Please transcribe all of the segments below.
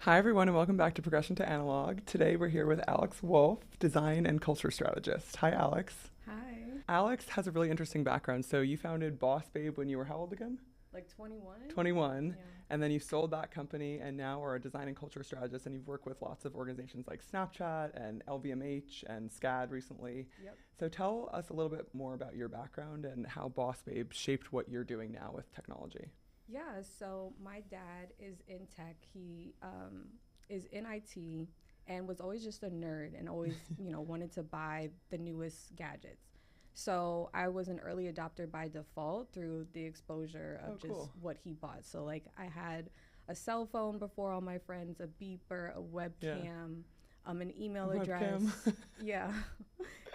Hi, everyone, and welcome back to Progression to Analog. Today, we're here with Alex Wolf, design and culture strategist. Hi, Alex. Hi. Alex has a really interesting background. So, you founded BossBabe when you were how old again? Like 21? 21. Yeah. And then you sold that company, and now are a design and culture strategist. And you've worked with lots of organizations like Snapchat and LVMH and SCAD recently. Yep. So, tell us a little bit more about your background and how BossBabe shaped what you're doing now with technology. Yeah, so my dad is in tech. He is in IT and was always just a nerd and always, wanted to buy the newest gadgets. So I was an early adopter by default through the exposure Oh, of just cool. what he bought. So like I had a cell phone before all my friends, a beeper, a Yeah. webcam, an A email webcam. address. Yeah.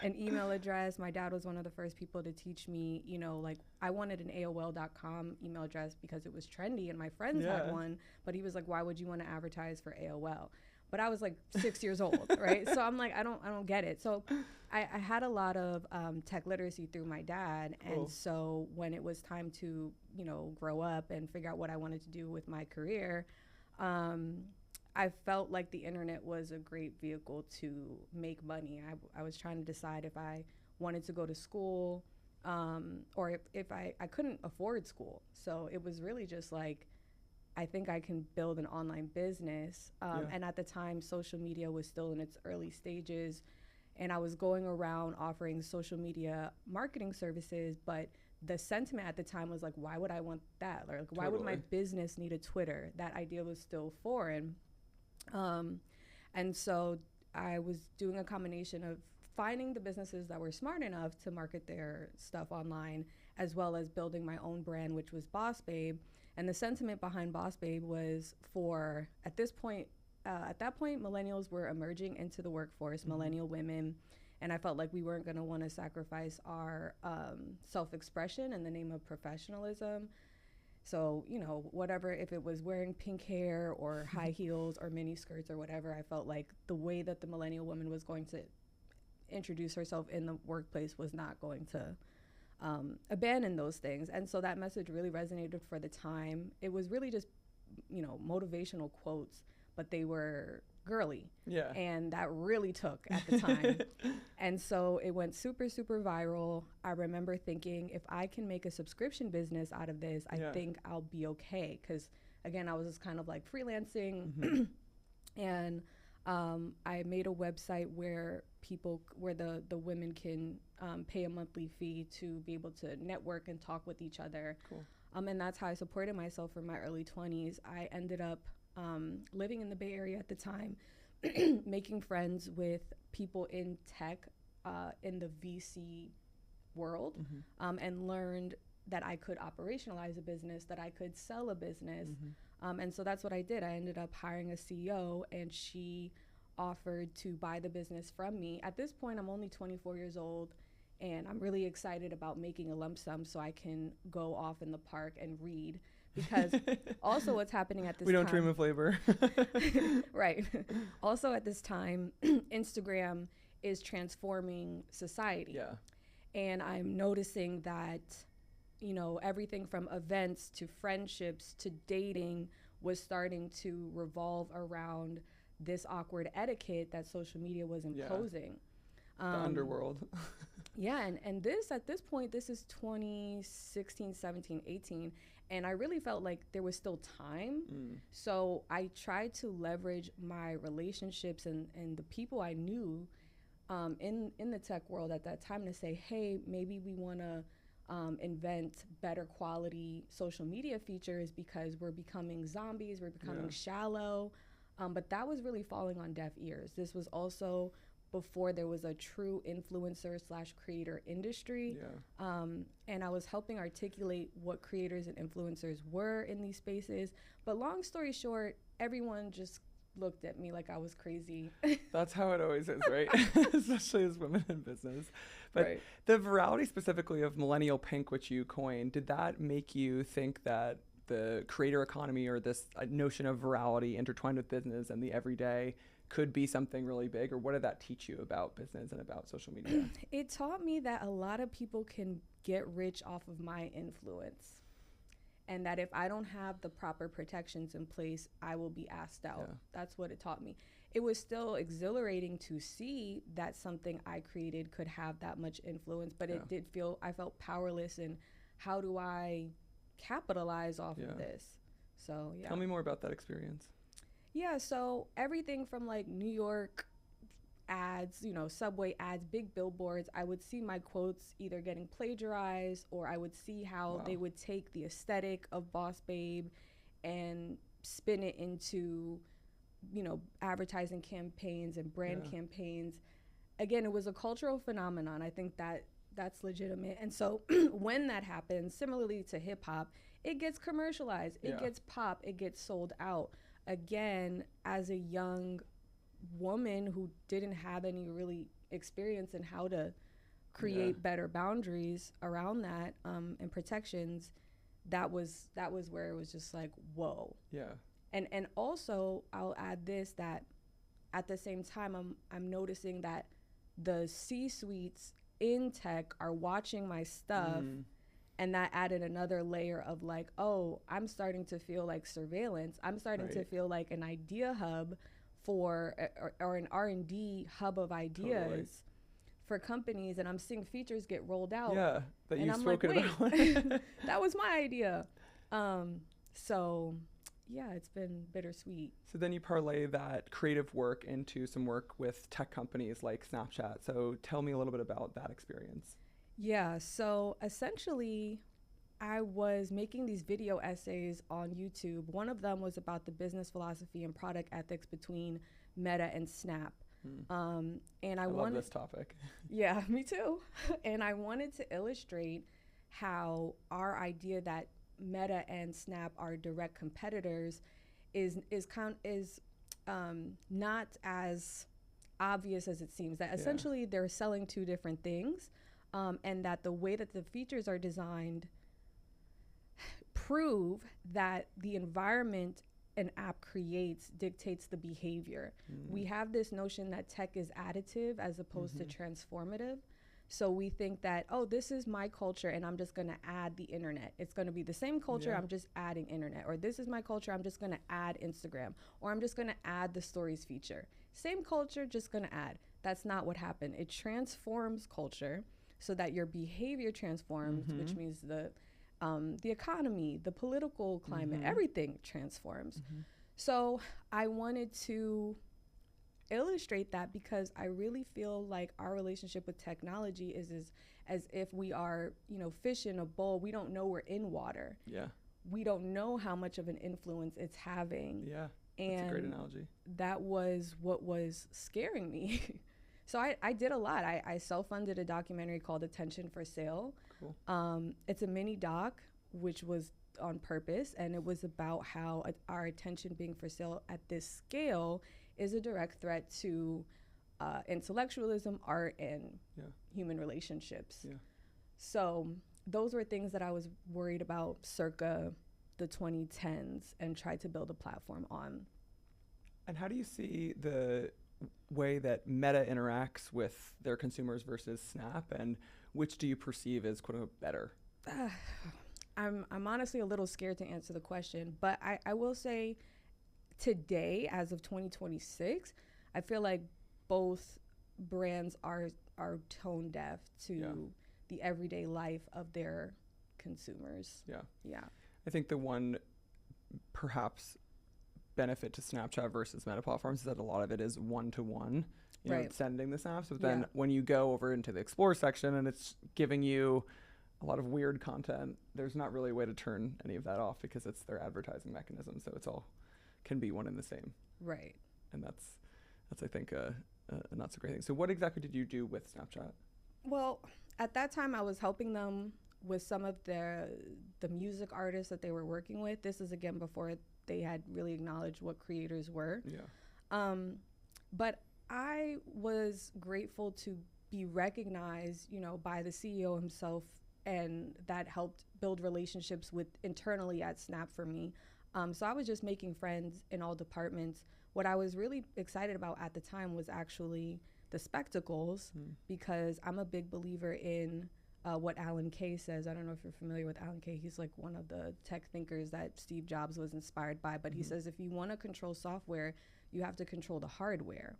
An email address. My dad was one of the first people to teach me, like I wanted an AOL.com email address because it was trendy and my friends had Yeah. one, but he was like, why would you want to advertise for AOL? But I was like 6 years old, right? So I'm like, I don't get it. So I had a lot of tech literacy through my dad, and Cool. so when it was time to grow up and figure out what I wanted to do with my career, um, I felt like the internet was a great vehicle to make money. I was trying to decide if I wanted to go to school, or if I couldn't afford school. So it was really just like, I think I can build an online business. Yeah. And at the time, social media was still in its early stages. And I was going around offering social media marketing services, but the sentiment at the time was like, why would I want that? Like, why would my Totally. business need a Twitter? That idea was still foreign. Um, and so I was doing a combination of finding the businesses that were smart enough to market their stuff online, as well as building my own brand, which was Boss Babe. And the sentiment behind Boss Babe was for, at that point, millennials were emerging into the workforce, Hmm. millennial women. And I felt like we weren't going to want to sacrifice our self expression in the name of professionalism. So, whatever, if it was wearing pink hair or high heels or mini skirts or whatever, I felt like the way that the millennial woman was going to introduce herself in the workplace was not going to abandon those things. And so that message really resonated for the time. It was really just, motivational quotes, but they were girly. Yeah. And that really took at the time. And so it went super, super viral. I remember thinking, if I can make a subscription business out of this, I Yeah. think I'll be okay. Because again, I was just kind of like freelancing. Hmm. And I made a website where the women can pay a monthly fee to be able to network and talk with each other. Cool. And that's how I supported myself for my early 20s. I ended up living in the Bay Area at the time, making friends with people in tech, in the VC world, Hmm. and learned that I could operationalize a business, that I could sell a business. Hmm. And so that's what I did. I ended up hiring a CEO, and she offered to buy the business from me. At this point, I'm only 24 years old, and I'm really excited about making a lump sum so I can go off in the park and read. Because also, what's happening at We this don't dream time, of labor. right? Also, at this time, Instagram is transforming society. Yeah. And I'm noticing that, everything from events to friendships to dating was starting to revolve around this awkward etiquette that social media was Yeah. imposing. The Um, underworld. yeah, and this, at this point, this is 2016, 17, 18, and I really felt like there was still time. Mm. So I tried to leverage my relationships and the people I knew in the tech world at that time to say, hey, maybe we want to invent better quality social media features because we're becoming zombies, we're becoming Yeah. shallow. But that was really falling on deaf ears. This was also before there was a true influencer slash creator industry. Yeah. And I was helping articulate what creators and influencers were in these spaces. But long story short, everyone just looked at me like I was crazy. That's how it always is, right? Especially as women in business. But Right. the virality specifically of millennial pink, which you coined, did that make you think that the creator economy or this notion of virality intertwined with business and the everyday could be something really big? Or what did that teach you about business and about social media? It taught me that a lot of people can get rich off of my influence. and that if I don't have the proper protections in place, I will be asked out. Yeah. That's what it taught me. It was still exhilarating to see that something I created could have that much influence, but Yeah. it did feel, I felt powerless, and how do I capitalize off Yeah. of this? So yeah. Tell me more about that experience. Yeah, so everything from like New York ads, you know, subway ads, big billboards, I would see my quotes either getting plagiarized, or I would see how Wow. they would take the aesthetic of BossBabe and spin it into, you know, advertising campaigns and brand Yeah. campaigns. Again, it was a cultural phenomenon. I think that that's legitimate. And so when that happens, similarly to hip hop, it gets commercialized, it Yeah. gets pop, it gets sold out. Again, as a young woman who didn't have any really experience in how to create Yeah. better boundaries around that, and protections, that was where it was just like, whoa. Yeah. And also I'll add this, that at the same time I'm noticing that the C-suites in tech are watching my stuff, and that added another layer of like, oh, I'm starting to feel like surveillance. I'm starting to Right. feel like an idea hub for or an R&D hub of ideas Totally. for companies, and I'm seeing features get rolled out. Yeah. That And you've I'm like, spoken wait, about. that was my idea. So yeah, it's been bittersweet. So then you parlay that creative work into some work with tech companies like Snapchat. So tell me a little bit about that experience. Yeah, so essentially, I was making these video essays on YouTube. One of them was about the business philosophy and product ethics between Meta and Snap. And I love wanted, this topic. yeah, me too. And I wanted to illustrate how our idea that Meta and Snap are direct competitors is not as obvious as it seems. That Yeah. essentially they're selling two different things, and that the way that the features are designed prove that the environment an app creates dictates the behavior. We have this notion that tech is additive as opposed to transformative. So we think that, oh, this is my culture and I'm just going to add the internet. It's going to be the same culture, Yeah. I'm just adding internet. Or this is my culture, I'm just going to add Instagram. Or I'm just going to add the stories feature. Same culture, just going to add. That's not what happened. It transforms culture so that your behavior transforms, which means the economy, the political climate, everything transforms. So I wanted to illustrate that because I really feel like our relationship with technology is as if we are, you know, fish in a bowl. We don't know we're in water. Yeah. We don't know how much of an influence it's having. Yeah. And That's a great analogy. that was what was scaring me. So I did a lot. I self-funded a documentary called Attention for Sale. Cool. It's a mini doc, which was on purpose, and it was about how our attention being for sale at this scale is a direct threat to intellectualism, art, and human relationships. Yeah. So those were things that I was worried about circa the 2010s and tried to build a platform on. And how do you see the way that Meta interacts with their consumers versus Snap, and which do you perceive as quote unquote better? I'm honestly a little scared to answer the question, but I will say today, as of 2026, I feel like both brands are tone deaf to the everyday life of their consumers. Yeah. Yeah. I think the one perhaps benefit to Snapchat versus Meta platforms is that a lot of it is one-to-one, you know, Right. sending the snaps. But then when you go over into the Explore section and it's giving you a lot of weird content, there's not really a way to turn any of that off because it's their advertising mechanism. So it's all can be one and the same. Right. And that's I think a not so great thing. So what exactly did you do with Snapchat? Well, at that time I was helping them with some of the music artists that they were working with. This is again before they had really acknowledged what creators were. Yeah. But I was grateful to be recognized, you know, by the CEO himself, and that helped build relationships with internally at Snap for me. So I was just making friends in all departments. What I was really excited about at the time was actually the spectacles, because I'm a big believer in what Alan Kay says. I don't know if you're familiar with Alan Kay. He's like one of the tech thinkers that Steve Jobs was inspired by. But he says if you want to control software, you have to control the hardware.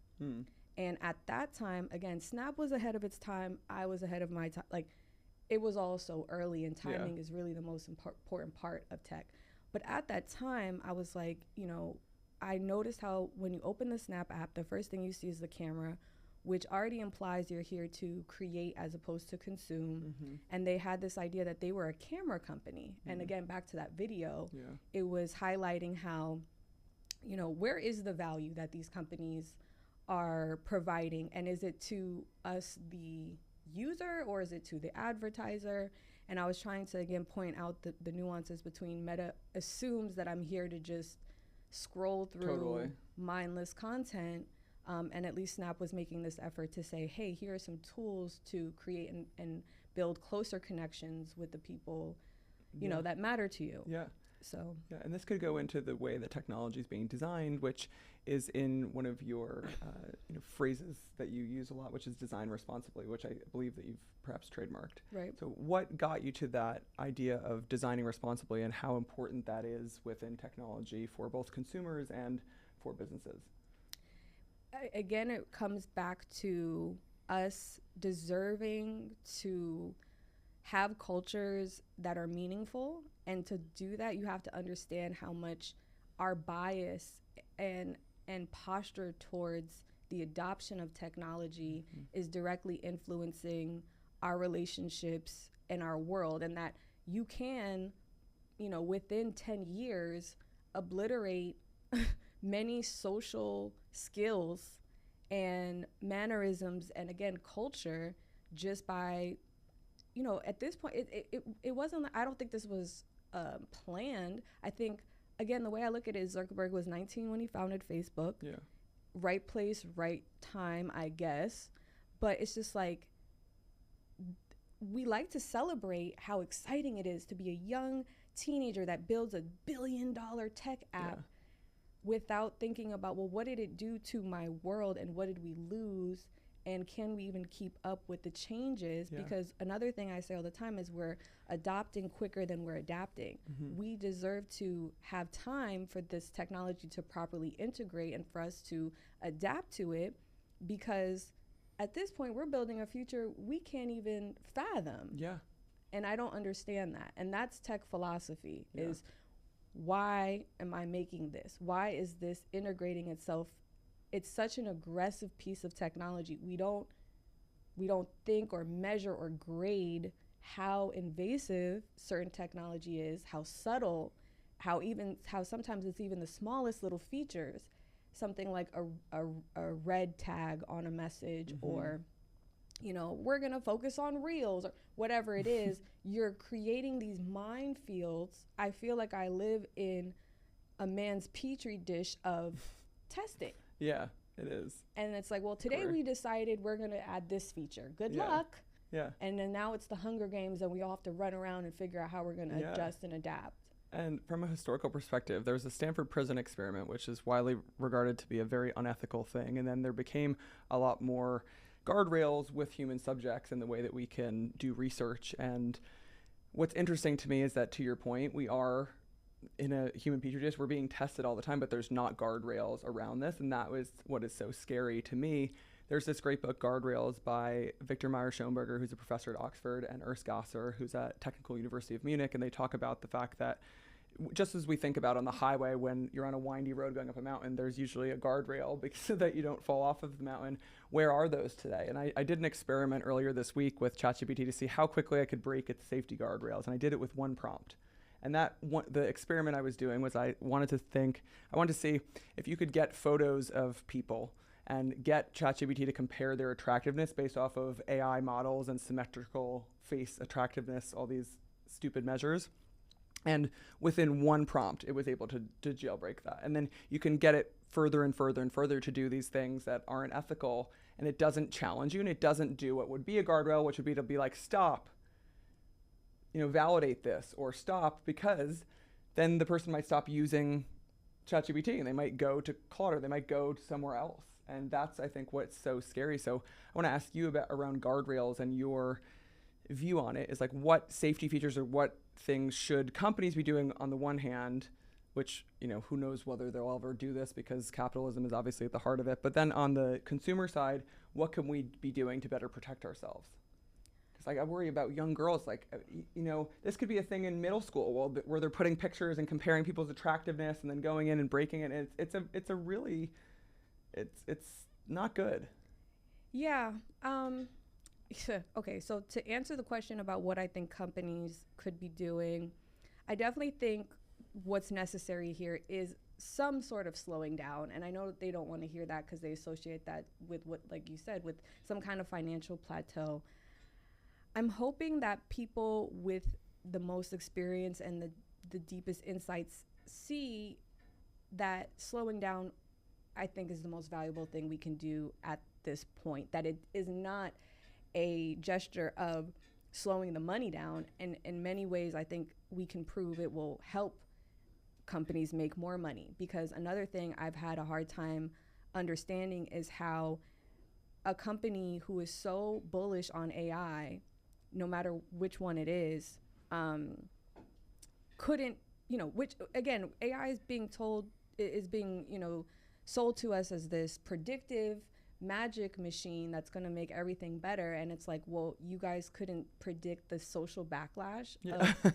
And at that time, again, Snap was ahead of its time. I was ahead of my time. Like, it was all so early, and timing is really the most important part of tech. But at that time, I was like, you know, I noticed how when you open the Snap app, the first thing you see is the camera, which already implies you're here to create as opposed to consume. And they had this idea that they were a camera company. And again, back to that video, it was highlighting how, you know, where is the value that these companies are providing? And is it to us, the user, or is it to the advertiser? And I was trying to, again, point out the nuances between Meta assumes that I'm here to just scroll through mindless content. And at least Snap was making this effort to say, hey, here are some tools to create and build closer connections with the people, you know, that matter to you. So and this could go into the way that technology is being designed, which is in one of your phrases that you use a lot, which is design responsibly, which I believe that you've perhaps trademarked. Right. So what got you to that idea of designing responsibly, and how important that is within technology for both consumers and for businesses? Again, it comes back to us deserving to have cultures that are meaningful. And to do that, you have to understand how much our bias and posture towards the adoption of technology is directly influencing our relationships and our world. And that you can, you know, within 10 years, obliterate many social skills and mannerisms and, again, culture just by, you know, at this point, it wasn't, I don't think this was planned. I think, again, the way I look at it is Zuckerberg was 19 when he founded Facebook. Right place, right time, I guess. But it's just like, we like to celebrate how exciting it is to be a young teenager that builds a billion-dollar tech app without thinking about, well, what did it do to my world, and what did we lose, and can we even keep up with the changes? Because another thing I say all the time is we're adopting quicker than we're adapting. We deserve to have time for this technology to properly integrate and for us to adapt to it, because at this point we're building a future we can't even fathom. And I don't understand that. And that's tech philosophy, is why am I making this? Why is this integrating itself? It's such an aggressive piece of technology. We don't think or measure or grade how invasive certain technology is, how subtle, how sometimes it's even the smallest little features. Something like a red tag on a message, or, you know, we're gonna focus on reels, or whatever it is. You're creating these minefields. I feel like I live in a man's petri dish of testing. Yeah, it is. And it's like, well, today we decided we're going to add this feature. Good luck. And then now it's the Hunger Games, and we all have to run around and figure out how we're going to adjust and adapt. And from a historical perspective, there was a Stanford prison experiment, which is widely regarded to be a very unethical thing. And then there became a lot more guardrails with human subjects in the way that we can do research. And what's interesting to me is that, to your point, we are in a human petri dish. We're being tested all the time, but there's not guardrails around this. And that was what is so scary to me. There's this great book, Guardrails, by Victor Meyer-Schonberger, who's a professor at Oxford, and Urs Gasser, who's at Technical University of Munich. And they talk about the fact that just as we think about on the highway, when you're on a windy road going up a mountain, there's usually a guardrail so that you don't fall off of the mountain. Where are those today? And I did an experiment earlier this week with ChatGPT to see how quickly I could break its safety guardrails. And I did it with one prompt. And the experiment I was doing was I wanted to see if you could get photos of people and get ChatGPT to compare their attractiveness based off of AI models and symmetrical face attractiveness, all these stupid measures. And within one prompt, it was able to jailbreak that. And then you can get it further and further and further to do these things that aren't ethical, and it doesn't challenge you, and it doesn't do what would be a guardrail, which would be to be like, stop, validate this, or stop, because then the person might stop using ChatGPT and they might go to Claude, or they might go to somewhere else. And that's, I think, what's so scary. So I want to ask you about around guardrails and your view on it is like, what safety features or what things should companies be doing on the one hand, which, you know, who knows whether they'll ever do this because capitalism is obviously at the heart of it. But then on the consumer side, what can we be doing to better protect ourselves? Because like I worry about young girls, like, you know, this could be a thing in middle school where they're putting pictures and comparing people's attractiveness and then going in and breaking it. And it's a really, it's not good. Yeah. Okay, so to answer the question about what I think companies could be doing, I definitely think what's necessary here is some sort of slowing down. And I know they don't want to hear that because they associate that with what, like you said, with some kind of financial plateau. I'm hoping that people with the most experience and the deepest insights see that slowing down, I think, is the most valuable thing we can do at this point, that it is not a gesture of slowing the money down. And in many ways, I think we can prove it will help companies make more money. Because another thing I've had a hard time understanding is how a company who is so bullish on AI, no matter which one it is, couldn't, you know, which again, AI is being you know, sold to us as this predictive magic machine that's going to make everything better. And it's like, well, you guys couldn't predict the social backlash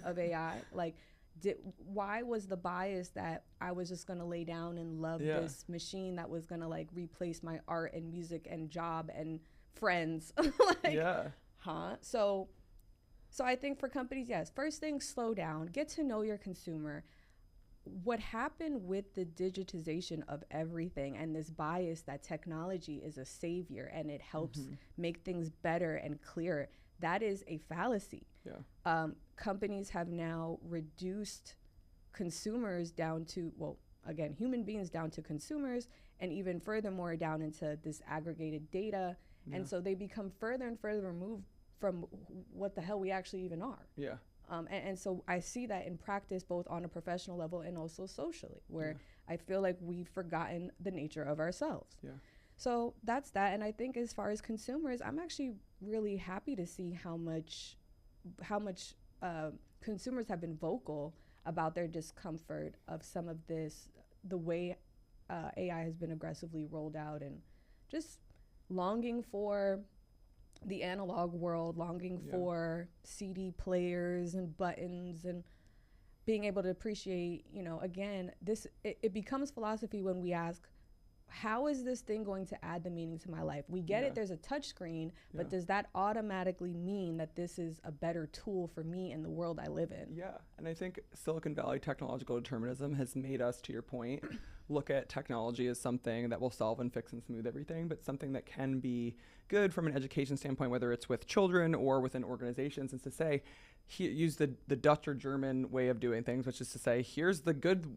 of AI. Like, why was the bias that I was just going to lay down and love this machine that was going to like replace my art and music and job and friends? Like, So I think for companies, yes, first thing, slow down, get to know your consumer. What happened with the digitization of everything and this bias that technology is a savior and it helps make things better and clearer, that is a fallacy. Companies have now reduced consumers down to, well, again, human beings down to consumers, and even furthermore down into this aggregated data. And so they become further and further removed from what the hell we actually even are. And so I see that in practice, both on a professional level and also socially, where I feel like we've forgotten the nature of ourselves. So that's that. And I think as far as consumers, I'm actually really happy to see how much consumers have been vocal about their discomfort of some of this, the way AI has been aggressively rolled out, and just longing for the analog world, longing for CD players and buttons, and being able to appreciate, you know, again, it becomes philosophy when we ask, how is this thing going to add the meaning to my life? We get it, there's a touch screen, but does that automatically mean that this is a better tool for me in the world I live in? And I think Silicon Valley technological determinism has made us, to your point, look at technology as something that will solve and fix and smooth everything, but something that can be good from an education standpoint, whether it's with children or within organizations, and to say, use the Dutch or German way of doing things, which is to say, here's the good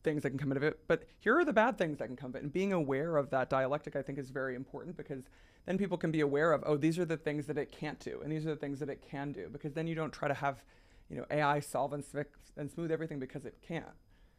things that can come out of it, but here are the bad things that can come of it. And being aware of that dialectic, I think, is very important, because then people can be aware of, oh, these are the things that it can't do, and these are the things that it can do, because then you don't try to have, you know, AI solve and fix and smooth everything because it can't.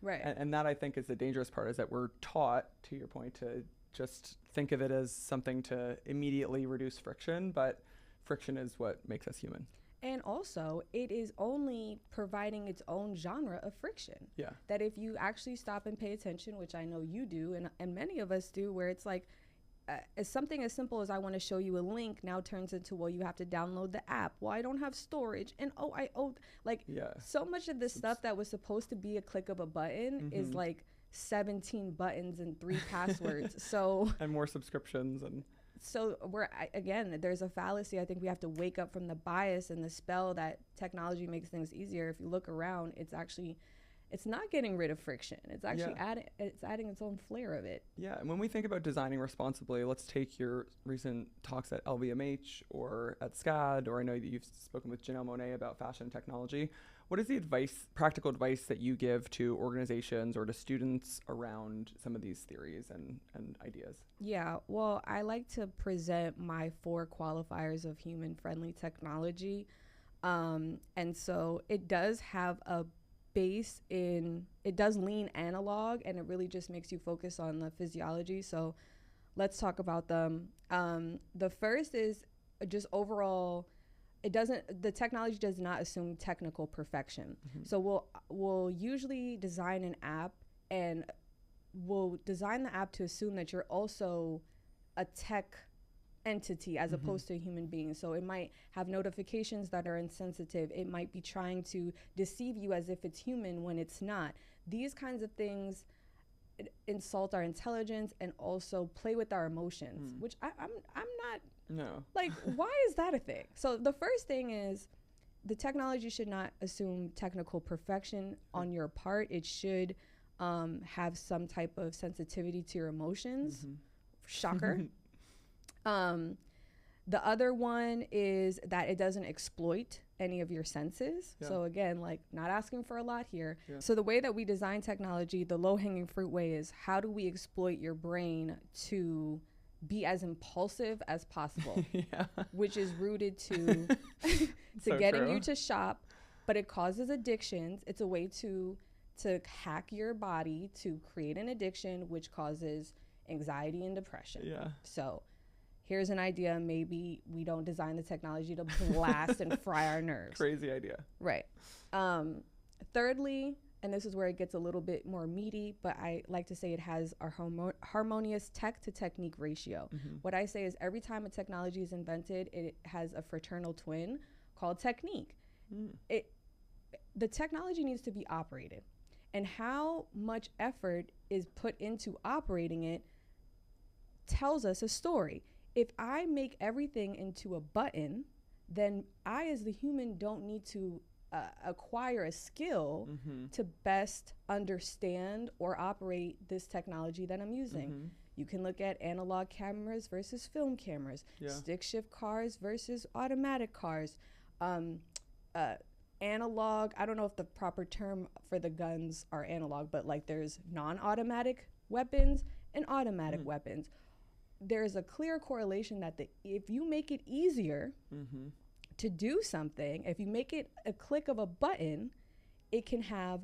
And that, I think, is the dangerous part, is that we're taught, to your point, to just think of it as something to immediately reduce friction, but friction is what makes us human. And also, it is only providing its own genre of friction. That if you actually stop and pay attention, which I know you do, and many of us do, where it's like, as something as simple as I want to show you a link now turns into, well, you have to download the app. Well, I don't have storage. And so much of this stuff that was supposed to be a click of a button is like 17 buttons and 3 passwords. So and more subscriptions. And so again, there's a fallacy. I think we have to wake up from the bias and the spell that technology makes things easier. If you look around, it's not getting rid of friction. It's actually adding its own flair of it. And when we think about designing responsibly, let's take your recent talks at LVMH or at SCAD, or I know that you've spoken with Janelle Monáe about fashion technology. What is the practical advice that you give to organizations or to students around some of these theories and ideas? Well, I like to present my 4 qualifiers of human-friendly technology. And so it does have a base it does lean analog, and it really just makes you focus on the physiology. So let's talk about them. The first is just overall the technology does not assume technical perfection. So we'll usually design an app, and we'll design the app to assume that you're also a tech entity as opposed to a human being. So it might have notifications that are insensitive. It might be trying to deceive you as if it's human when it's not. These kinds of things insult our intelligence and also play with our emotions, which I'm not. No. Like, why is that a thing? So the first thing is, the technology should not assume technical perfection on your part. It should have some type of sensitivity to your emotions. Shocker. The other one is that it doesn't exploit any of your senses. So again, like, not asking for a lot here. So the way that we design technology, the low-hanging fruit way, is how do we exploit your brain to be as impulsive as possible, which is rooted to So getting true. you to shop, but it causes addictions. It's a way to hack your body to create an addiction, which causes anxiety and depression. So here's an idea. Maybe we don't design the technology to blast and fry our nerves. Crazy idea. Right. Thirdly, and this is where it gets a little bit more meaty, but I like to say it has a harmonious tech to technique ratio. What I say is, every time a technology is invented, it has a fraternal twin called technique. The technology needs to be operated, and how much effort is put into operating it tells us a story. If I make everything into a button, then I, as the human, don't need to acquire a skill to best understand or operate this technology that I'm using. You can look at analog cameras versus film cameras, stick shift cars versus automatic cars, analog. I don't know if the proper term for the guns are analog, but like, there's non-automatic weapons and automatic weapons. There's a clear correlation that if you make it easier to do something, if you make it a click of a button, it can have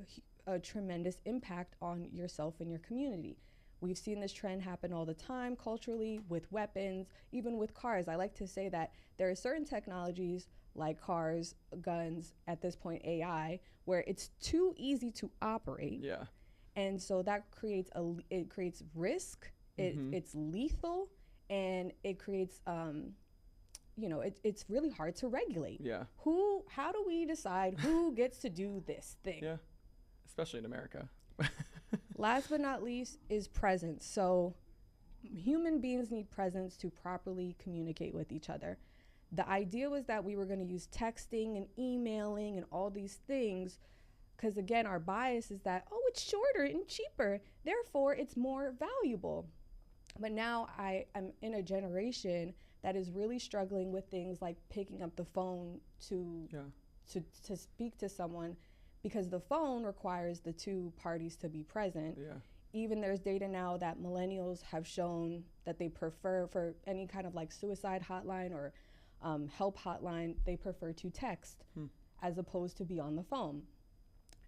a tremendous impact on yourself and your community. We've seen this trend happen all the time culturally with weapons, even with cars. I like to say that there are certain technologies like cars, guns, at this point AI, where it's too easy to operate. And so that creates risk. It's lethal, and it creates it's really hard to regulate. How do we decide who gets to do this thing? Especially in America. Last but not least is presence. So human beings need presence to properly communicate with each other. The idea was that we were going to use texting and emailing and all these things because, again, our bias is that, oh, it's shorter and cheaper, therefore it's more valuable. But now I'm in a generation that is really struggling with things like picking up the phone to speak to someone, because the phone requires the two parties to be present. Even there's data now that millennials have shown that they prefer, for any kind of like suicide hotline or help hotline, they prefer to text as opposed to be on the phone.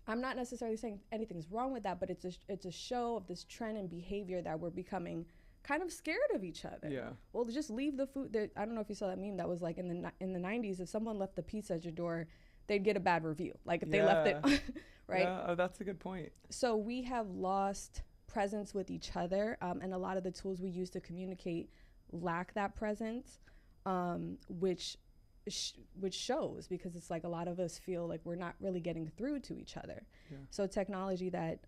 I'm not necessarily saying anything's wrong with that, but it's a show of this trend and behavior that we're becoming kind of scared of each other. Well, just leave the food. I don't know if you saw that meme that was like in the 90s, if someone left the pizza at your door, they'd get a bad review. Like if they left it, right? Oh, that's a good point. So we have lost presence with each other, and a lot of the tools we use to communicate lack that presence, which shows, because it's like a lot of us feel like we're not really getting through to each other. So technology that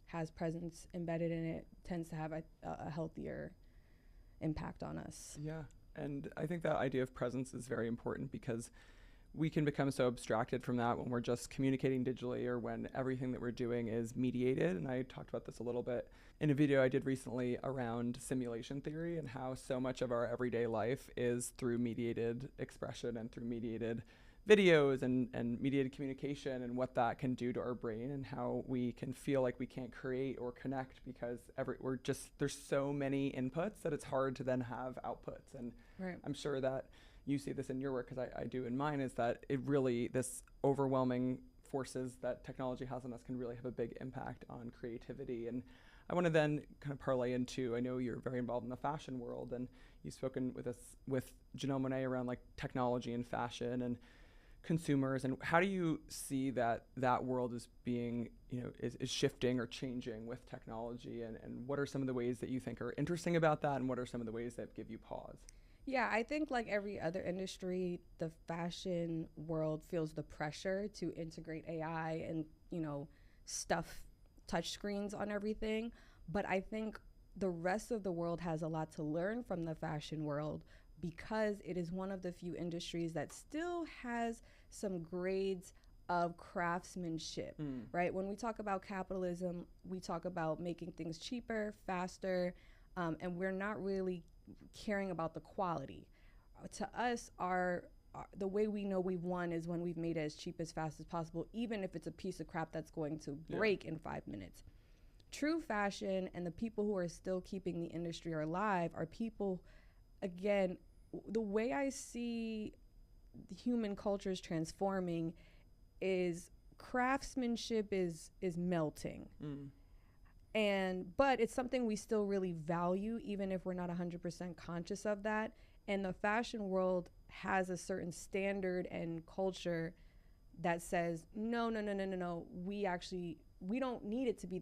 has presence embedded in it tends to have a healthier impact on us. And I think that idea of presence is very important, because we can become so abstracted from that when we're just communicating digitally, or when everything that we're doing is mediated. And I talked about this a little bit in a video I did recently around simulation theory, and how so much of our everyday life is through mediated expression and through mediated videos and mediated communication, and what that can do to our brain, and how we can feel like we can't create or connect because there's so many inputs that it's hard to then have outputs. And I'm sure that you see this in your work, because I do in mine, is that this overwhelming forces that technology has on us can really have a big impact on creativity. And I want to then kind of parlay into, I know you're very involved in the fashion world, and you've spoken with us with Janelle Monáe around like technology and fashion and consumers, and how do you see that world is being, is shifting or changing with technology, and what are some of the ways that you think are interesting about that, and what are some of the ways that give you pause? Yeah, I think like every other industry, the fashion world feels the pressure to integrate AI and, stuff touchscreens on everything. But I think the rest of the world has a lot to learn from the fashion world, because it is one of the few industries that still has some grades of craftsmanship, right? When we talk about capitalism, we talk about making things cheaper, faster, and we're not really caring about the quality. To us, the way we know we've won is when we've made it as cheap, as fast as possible, even if it's a piece of crap that's going to break in 5 minutes. True fashion and the people who are still keeping the industry alive are people, again, the way I see human cultures transforming is craftsmanship is melting. But it's something we still really value, even if we're not 100% conscious of that. And the fashion world has a certain standard and culture that says, no, we don't need it to be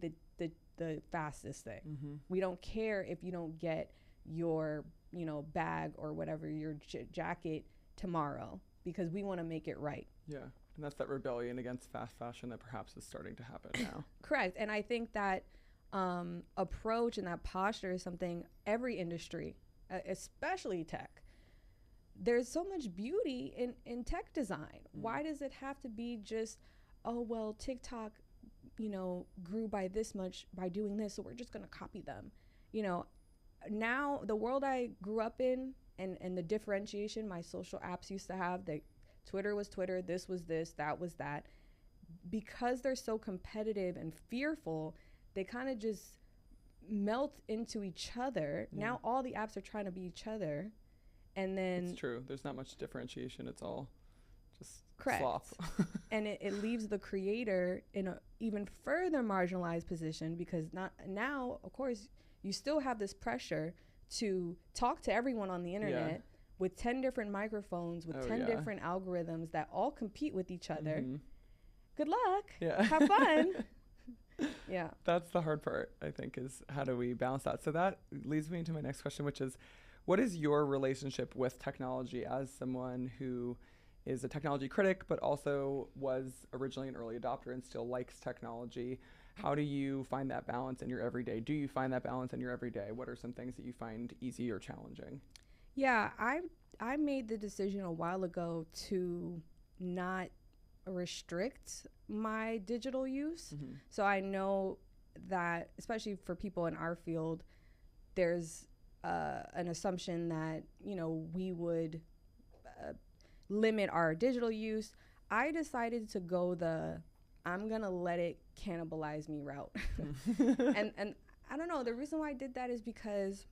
the fastest thing. We don't care if you don't get your, bag or whatever, your jacket tomorrow, because we want to make it right. Yeah. And that's that rebellion against fast fashion that perhaps is starting to happen now. Correct. And I think that approach and that posture is something every industry, especially tech, there's so much beauty in tech design. Why does it have to be just, oh, well, TikTok, grew by this much by doing this, so we're just going to copy them? Now the world I grew up in, and the differentiation my social apps used to have, that Twitter was Twitter, this was this, that was that, because they're so competitive and fearful, they kind of just melt into each other. Now all the apps are trying to be each other. And then it's true. There's not much differentiation. It's all just correct. slop. And it leaves the creator in a even further marginalized position, because now, of course, you still have this pressure to talk to everyone on the internet with 10 different microphones, with 10 different algorithms that all compete with each other. Good luck. Have fun. Yeah. That's the hard part, I think, is how do we balance that? So that leads me into my next question, which is, what is your relationship with technology as someone who is a technology critic, but also was originally an early adopter and still likes technology? How do you find that balance in your everyday? Do you find that balance in your everyday? What are some things that you find easy or challenging? Yeah, I made the decision a while ago to not restrict my digital use. So I know that, especially for people in our field, there's an assumption that, we would limit our digital use. I decided to go I'm going to let it cannibalize me route. And I don't know, the reason why I did that is because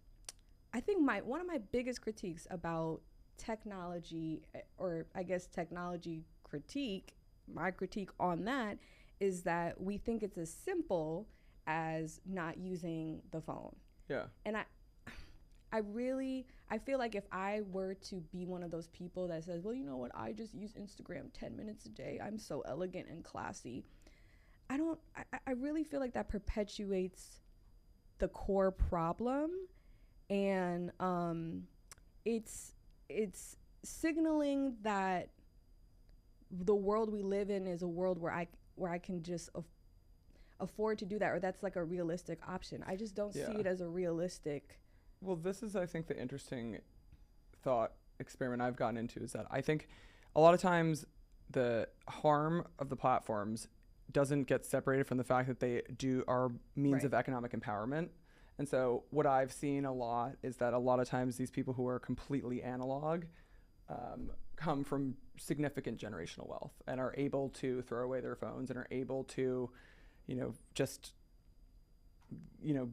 I think one of my biggest critiques about technology, or I guess technology critique, my critique on that is that we think it's as simple as not using the phone. Yeah. And I feel like if I were to be one of those people that says, well, you know what, I just use Instagram 10 minutes a day, I'm so elegant and classy, I really feel like that perpetuates the core problem. And it's signaling that the world we live in is a world where I can just afford to do that, or that's like a realistic option. I just don't see it as a realistic. Well, this is, I think, the interesting thought experiment I've gotten into, is that I think a lot of times the harm of the platforms doesn't get separated from the fact that they are means of economic empowerment. And so what I've seen a lot is that a lot of times these people who are completely analog come from significant generational wealth and are able to throw away their phones and are able to, just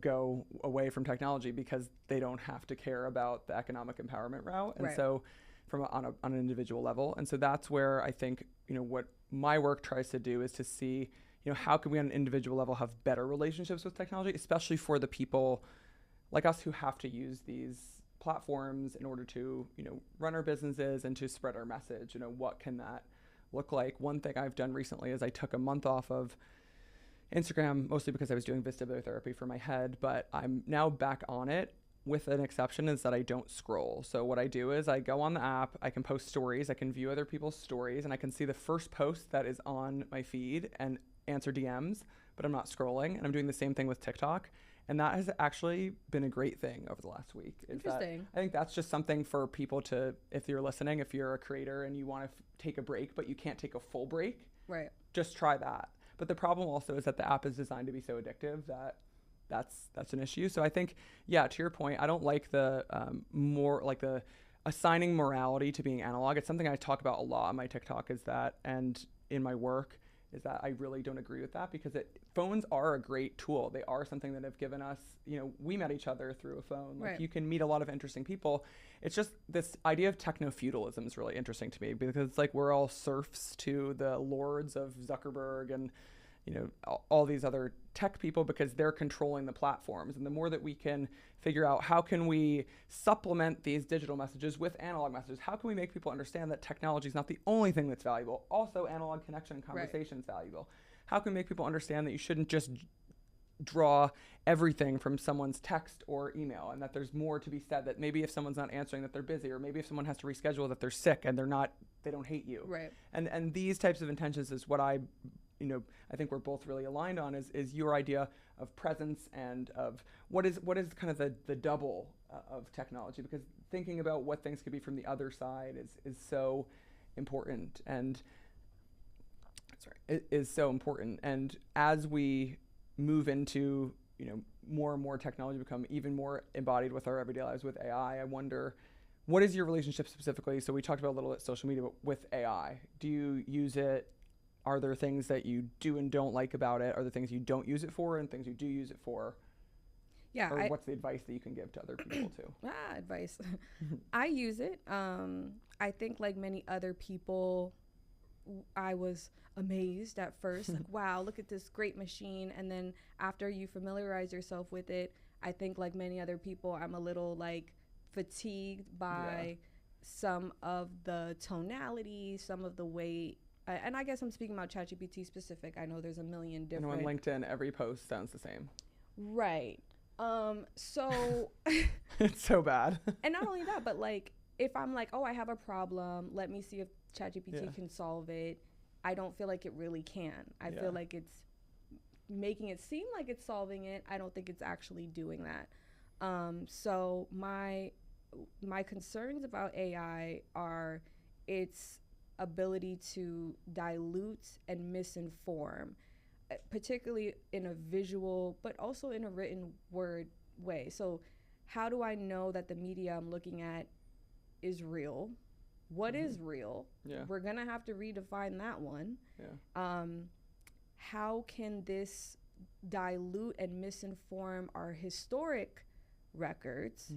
go away from technology because they don't have to care about the economic empowerment route. And so on an individual level. And so that's where I think, what my work tries to do is to see, how can we on an individual level have better relationships with technology, especially for the people like us who have to use these platforms in order to, run our businesses and to spread our message. What can that look like? One thing I've done recently is I took a month off of Instagram, mostly because I was doing vestibular therapy for my head, but I'm now back on it, with an exception is that I don't scroll. So what I do is I go on the app, I can post stories, I can view other people's stories, and I can see the first post that is on my feed and answer DMs, but I'm not scrolling. And I'm doing the same thing with TikTok. And that has actually been a great thing over the last week. Interesting. I think that's just something for people to, if you're listening, if you're a creator and you want to take a break, but you can't take a full break, right? Just try that. But the problem also is that the app is designed to be so addictive that that's an issue. So I think, to your point, I don't like the more like the assigning morality to being analog. It's something I talk about a lot on my TikTok and in my work is that I really don't agree with that, because phones are a great tool. They are something that have given us, we met each other through a phone. Like, you can meet a lot of interesting people. It's just this idea of techno-feudalism is really interesting to me, because it's like we're all serfs to the lords of Zuckerberg and, all these other tech people, because they're controlling the platforms. And the more that we can figure out how can we supplement these digital messages with analog messages, how can we make people understand that technology is not the only thing that's valuable, also analog connection and conversation is valuable. How can we make people understand that you shouldn't just draw everything from someone's text or email, and that there's more to be said, that maybe if someone's not answering that they're busy, or maybe if someone has to reschedule that they're sick and they don't hate you. Right. And these types of intentions is what I think we're both really aligned on, is your idea of presence and of what is kind of the double of technology, because thinking about what things could be from the other side is so important, and it is so important. And as we move into, more and more technology become even more embodied with our everyday lives with AI, I wonder, what is your relationship specifically? So we talked about a little bit social media, but with AI, do you use it? Are there things that you do and don't like about it? Are there things you don't use it for and things you do use it for? Yeah. Or what's the advice that you can give to other people too? Advice. I use it. I think like many other people, I was amazed at first, like, wow, look at this great machine. And then after you familiarize yourself with it, I think like many other people, I'm a little like fatigued by some of the tonality, some of the way. And I guess I'm speaking about ChatGPT specific. I know there's a million different. And on LinkedIn, every post sounds the same. Right. So. It's so bad. And not only that, but like, if I'm like, oh, I have a problem, let me see if ChatGPT can solve it. I don't feel like it really can. I feel like it's making it seem like it's solving it. I don't think it's actually doing that. So my concerns about AI are its ability to dilute and misinform, particularly in a visual, but also in a written word way. So how do I know that the media I'm looking at is real? What is real? Yeah. We're going to have to redefine that one. Yeah. How can this dilute and misinform our historic records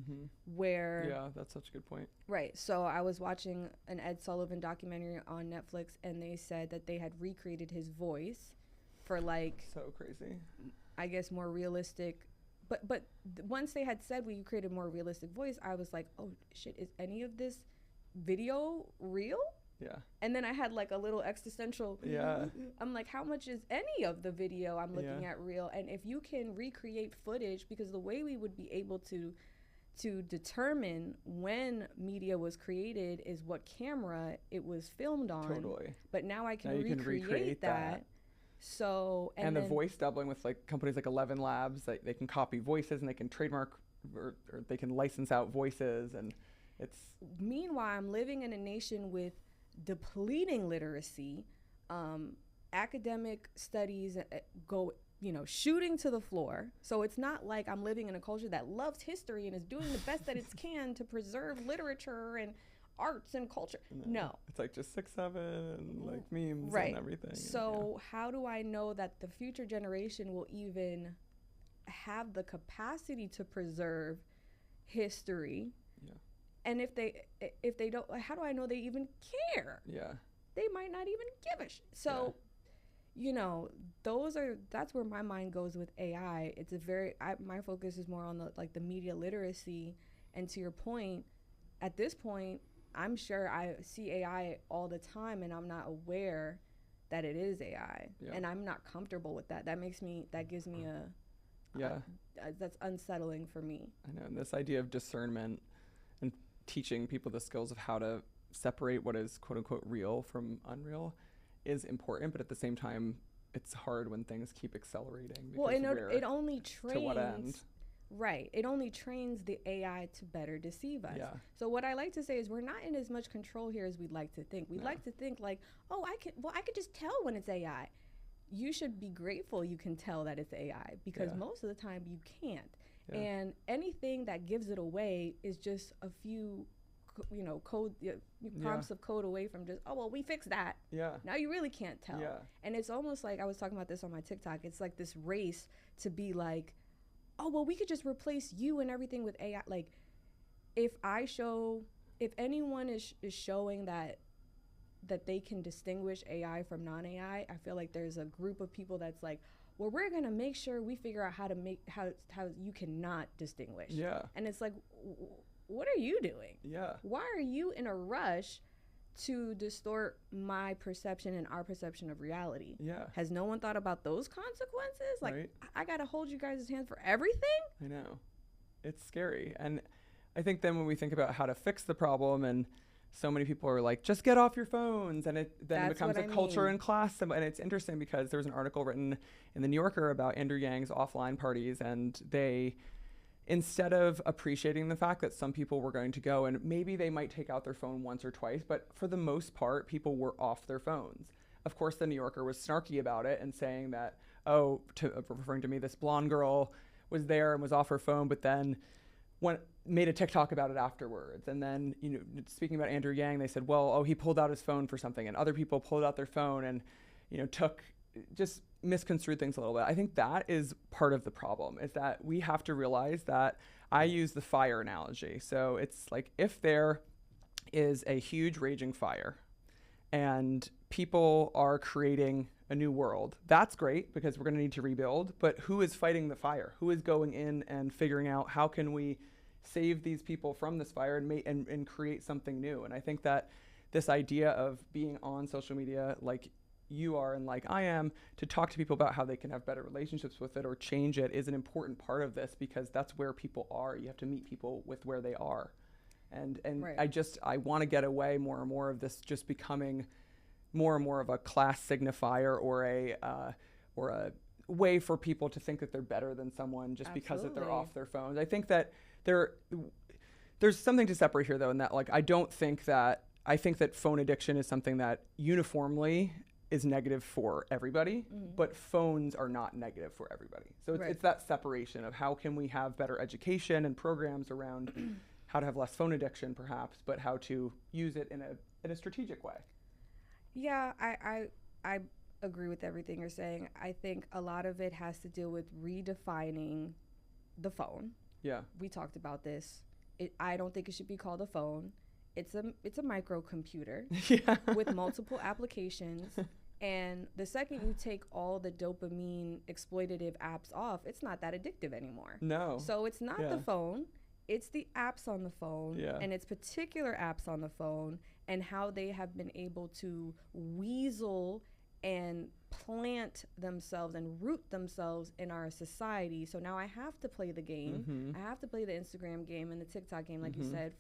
where... Yeah, that's such a good point. Right. So I was watching an Ed Sullivan documentary on Netflix, and they said that they had recreated his voice for like... So crazy. I guess more realistic... But once they had said we created more realistic voice, I was like, oh, shit, is any of this video real? Yeah. And then I had like a little existential... Yeah. I'm like, how much is any of the video I'm looking at real? And if you can recreate footage, because the way we would be able to determine when media was created is what camera it was filmed on. Totally. But now I can, recreate that. So and the voice doubling with like companies like 11 Labs, they can copy voices and they can trademark or they can license out voices, and it's... Meanwhile, I'm living in a nation with depleting literacy, academic studies go shooting to the floor. So it's not like I'm living in a culture that loves history and is doing the best that it can to preserve literature and arts and culture. No. It's like just 6-7 like memes and everything. So how do I know that the future generation will even have the capacity to preserve history? Yeah. And if they don't, how do I know they even care? Yeah. They might not even give a shit. So you know, that's where my mind goes with AI. It's my focus is more on the media literacy. And to your point, at this point, I'm sure I see AI all the time and I'm not aware that it is AI. Yeah. And I'm not comfortable with that. That gives me that's unsettling for me. I know. And this idea of discernment and teaching people the skills of how to separate what is quote unquote real from unreal is important, but at the same time, it's hard when things keep accelerating. Well, it only trains. To what end? Right. It only trains the AI to better deceive us. Yeah. So what I like to say is we're not in as much control here as we'd like to think. We'd like to think like, oh, I could just tell when it's AI. You should be grateful you can tell that it's AI, because most of the time you can't. Yeah. And anything that gives it away is just a few prompts of code away from just, oh, well, we fixed that. Yeah. Now you really can't tell. Yeah. And it's almost like, I was talking about this on my TikTok, it's like this race to be like, oh, well, we could just replace you and everything with AI. Like, if anyone is showing that they can distinguish AI from non-AI, I feel like there's a group of people that's like, well, we're going to make sure we figure out how you cannot distinguish. Yeah. And it's like, what are you doing? Yeah. Why are you in a rush to distort my perception and our perception of reality? Yeah. Has no one thought about those consequences? Like, right? I got to hold you guys' hands for everything? I know. It's scary. And I think then when we think about how to fix the problem, and so many people are like, just get off your phones, and it then becomes a culture in class. And it's interesting because there was an article written in the New Yorker about Andrew Yang's offline parties, and they, instead of appreciating the fact that some people were going to go and maybe they might take out their phone once or twice, but for the most part, people were off their phones. Of course, the New Yorker was snarky about it and saying that, referring to me, this blonde girl was there and was off her phone, but then made a TikTok about it afterwards. And then, speaking about Andrew Yang, they said, well, he pulled out his phone for something, and other people pulled out their phone and, just misconstrued things a little bit. I think that is part of the problem, is that we have to realize that I use the fire analogy. So it's like, if there is a huge raging fire and people are creating a new world, that's great because we're going to need to rebuild. But who is fighting the fire? Who is going in and figuring out how can we save these people from this fire and create something new? And I think that this idea of being on social media, like you are and like I am, to talk to people about how they can have better relationships with it or change it, is an important part of this, because that's where people are. You have to meet people with where they are. And right. I want to get away more and more of this just becoming more and more of a class signifier or a way for people to think that they're better than someone just because that they're off their phones. I think that there's something to separate here, though, in that, like, I think that phone addiction is something that uniformly is negative for everybody, but phones are not negative for everybody. So it's that separation of how can we have better education and programs around how to have less phone addiction, perhaps, but how to use it in a strategic way. Yeah, I agree with everything you're saying. I think a lot of it has to deal with redefining the phone. Yeah. We talked about this. I don't think it should be called a phone. It's a microcomputer with multiple applications. And the second you take all the dopamine exploitative apps off, it's not that addictive anymore. No. So it's not the phone. It's the apps on the phone, and it's particular apps on the phone, and how they have been able to weasel and plant themselves and root themselves in our society. So now I have to play the game. I have to play the Instagram game and the TikTok game, like you said,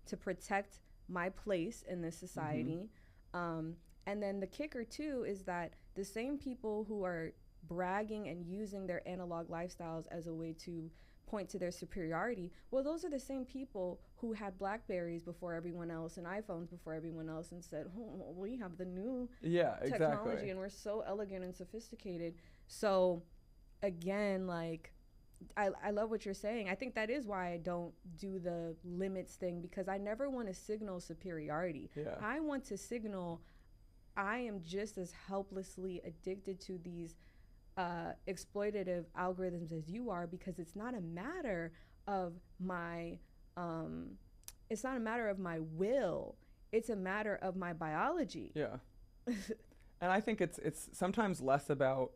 to protect my place in this society. And then the kicker too is that the same people who are bragging and using their analog lifestyles as a way to point to their superiority, well, those are the same people who had Blackberries before everyone else and iPhones before everyone else and said, oh, we have the new technology and we're so elegant and sophisticated. So again, like, I love what you're saying. I think that is why I don't do the limits thing, because I never want to signal superiority. I want to signal I am just as helplessly addicted to these exploitative algorithms as you are, because it's not a matter of my will. It's a matter of my biology. Yeah. And I think it's sometimes less about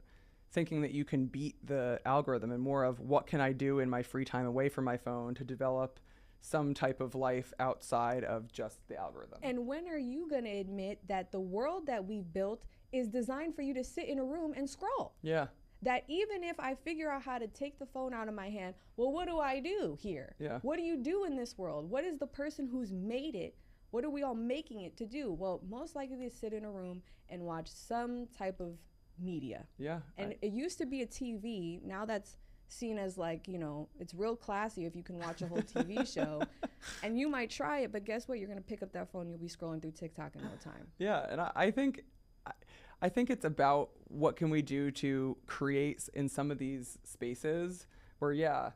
thinking that you can beat the algorithm and more of what can I do in my free time away from my phone to develop some type of life outside of just the algorithm. And when are you going to admit that the world that we've built is designed for you to sit in a room and scroll? Yeah. That even if I figure out how to take the phone out of my hand, well, what do I do here? Yeah. What do you do in this world? What is the person who's made it? What are we all making it to do? Well, most likely to sit in a room and watch some type of media. Yeah. And it used to be a TV. Now that's seen as like, you know, it's real classy if you can watch a whole TV show. And you might try it, but guess what? You're going to pick up that phone. You'll be scrolling through TikTok in no time. Yeah. And I think it's about what can we do to create in some of these spaces where, yeah,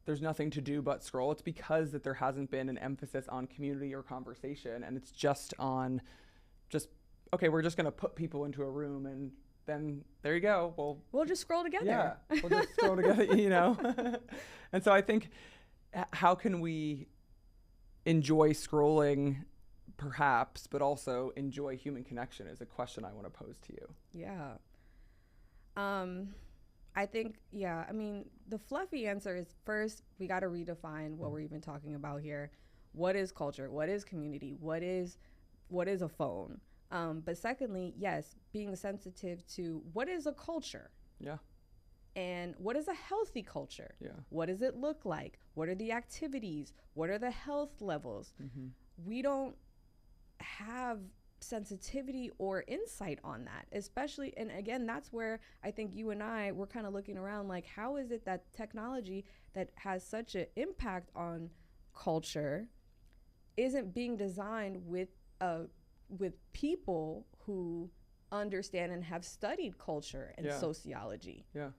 there's nothing to do but scroll. It's because that there hasn't been an emphasis on community or conversation, and it's just on okay, we're just going to put people into a room and then there you go. We'll just scroll together. Yeah, we'll just scroll together, you know. And so I think, how can we enjoy scrolling perhaps, but also enjoy human connection is a question I want to pose to you. Yeah. I think, I mean, the fluffy answer is first, we got to redefine what we're even talking about here. What is culture? What is community? What is a phone? But secondly, yes, being sensitive to what is a culture? Yeah. And what is a healthy culture? Yeah. What does it look like? What are the activities? What are the health levels? Mm-hmm. We don't have sensitivity or insight on that, especially, and again, that's where I think you and I were kind of looking around like, how is it that technology that has such an impact on culture isn't being designed with people who understand and have studied culture and sociology? Yeah.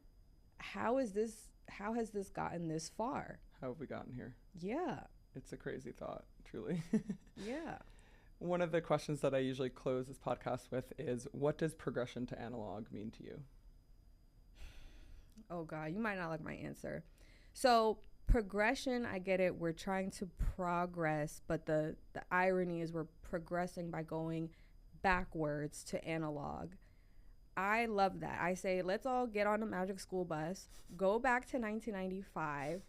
How has this gotten this far? How have we gotten here? Yeah. It's a crazy thought, truly. Yeah. One of the questions that I usually close this podcast with is, what does progression to analog mean to you? Oh God, you might not like my answer. So progression, I get it. We're trying to progress, but the irony is we're progressing by going backwards to analog. I love that. I say, let's all get on a magic school bus, go back to 1995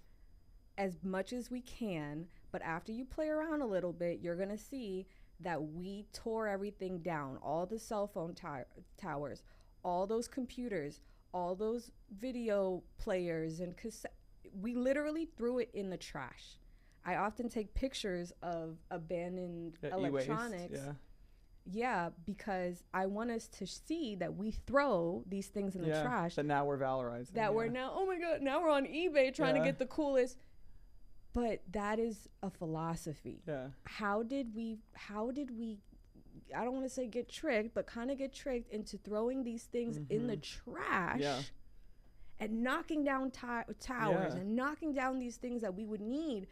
as much as we can. But after you play around a little bit, you're going to see that we tore everything down. All the cell phone towers, all those computers, all those video players and cassette. We literally threw it in the trash. I often take pictures of abandoned electronics. E-waste, yeah, because I want us to see that we throw these things in the trash. That now we're valorizing. That we're now, oh my God, now we're on eBay trying to get the coolest. But that is a philosophy. Yeah. How did we, I don't want to say get tricked, but kind of get tricked into throwing these things in the trash and knocking down towers and knocking down these things that we would need.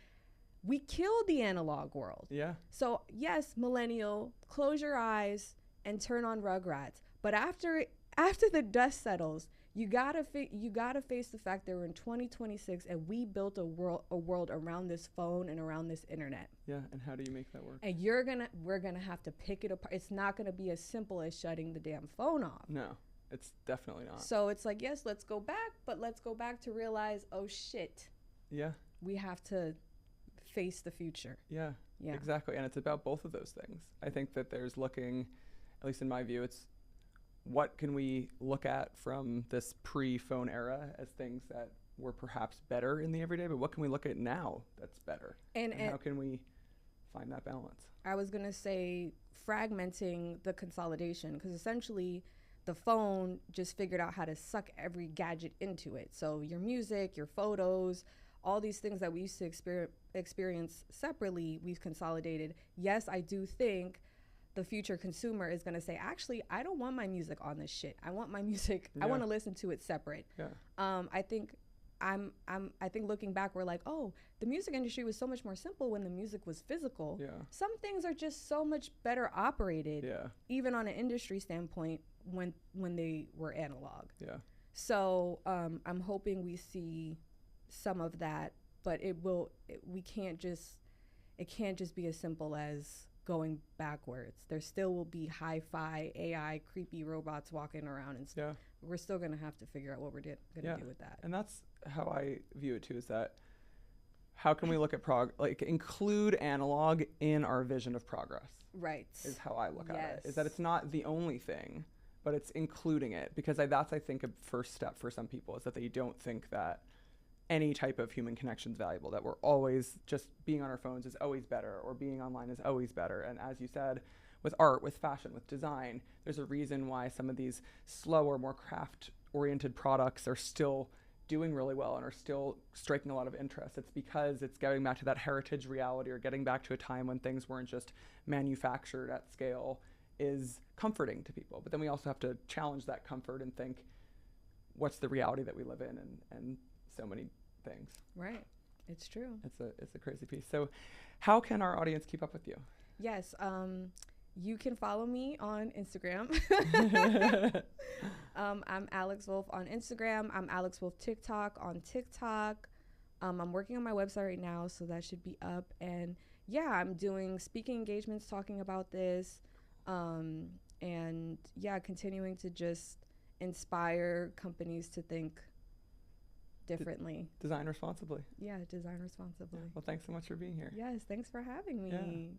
We killed the analog world. Yeah. So yes, millennial, close your eyes and turn on Rugrats. But after the dust settles, you gotta face the fact that we're in 2026 and we built a world around this phone and around this internet. Yeah, and how do you make that work? And we're gonna have to pick it apart. It's not gonna be as simple as shutting the damn phone off. No, it's definitely not. So it's like, yes, let's go back, but let's go back to realize, oh shit. Yeah. We have to face the future. Yeah. Yeah. Exactly. And it's about both of those things. I think that there's looking, at least in my view, it's what can we look at from this pre-phone era as things that were perhaps better in the everyday, but what can we look at now that's better? And how can we find that balance? I was going to say fragmenting the consolidation, because essentially the phone just figured out how to suck every gadget into it. So your music, your photos, all these things that we used to experience separately, we've consolidated. Yes, I do think the future consumer is going to say, actually, I don't want my music on this shit. I want my music, I want to listen to it separate. Yeah. I think looking back, we're like, oh, the music industry was so much more simple when the music was physical. Yeah. Some things are just so much better operated, even on an industry standpoint, when they were analog. Yeah. So I'm hoping we see some of that, but it can't just be as simple as going backwards. There still will be hi-fi, AI, creepy robots walking around and stuff. Yeah. We're still going to have to figure out what we're going to do with that. And that's how I view it too, is that how can we look at include analog in our vision of progress? Right. Is how I look at Yes. it. Is that it's not the only thing, but it's including it, because that's, I think, a first step for some people, is that they don't think that any type of human connection is valuable, that we're always just being on our phones is always better, or being online is always better. And as you said, with art, with fashion, with design, there's a reason why some of these slower, more craft-oriented products are still doing really well and are still striking a lot of interest. It's because it's getting back to that heritage reality, or getting back to a time when things weren't just manufactured at scale, is comforting to people. But then we also have to challenge that comfort and think, what's the reality that we live in, and so many things. Right. It's true. It's a crazy piece. So how can our audience keep up with you? Yes. You can follow me on Instagram. I'm Alex Wolf on Instagram. I'm Alex Wolf TikTok on TikTok. I'm working on my website right now, so that should be up. And yeah, I'm doing speaking engagements talking about this. And yeah, continuing to just inspire companies to think differently. Design responsibly. Yeah, design responsibly. Well, thanks so much for being here. Yes, thanks for having me. Yeah.